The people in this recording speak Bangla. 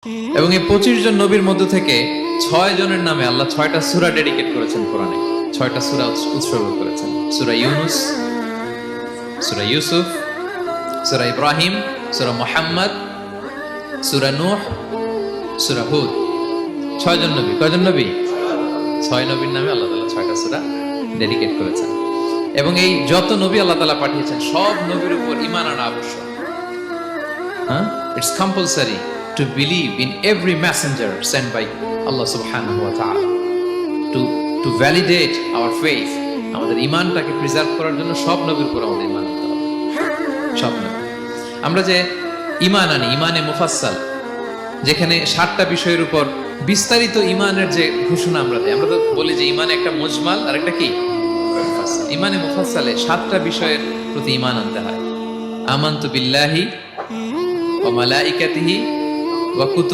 এবং এই 25 জন নবীর মধ্য থেকে 6 জনের নামে আল্লাহ 6টা সূরা ডেডিকেট করেছেন কোরআনে। 6টা সূরা উৎসর্গ করেছেন। সূরা ইউনুস, সূরা ইউসুফ, সূরা ইব্রাহিম, সূরা মুহাম্মদ, সূরা নূহ, সূরা হুদ। 6 জন নবী। কয়জন নবী? 6 নবীর নামে আল্লাহ তাআলা 6টা সূরা ডেডিকেট করেছেন। এবং এই যত নবী আল্লাহ তাআলা পাঠিয়েছেন সব নবীর উপর ঈমান আনা আবশ্যক। It's compulsory to believe in every messenger sent by Allah subhanahu wa ta'ala to validate our faith. আমাদের ঈমানটাকে প্রিজার্ভ করার জন্য সব নবীর উপর আমাদের ঈমান আনতে হবে। সব নবী। আমরা যে ঈমান আনি, ঈমানে মুফাসসাল, যেখানে 7টা বিষয়ের উপর বিস্তারিত ঈমানের যে ঘোষণা আমরা দেই। আমরা তো বলি যে ঈমান একটা মুজমাল আর একটা কি মুফাসসাল। ঈমানে মুফাসসালে 7টা বিষয়ের প্রতি ঈমান আনতে হয়। আমানতু বিল্লাহি ওয়া মালাইকাতিহি ওয়া কুতুবিহি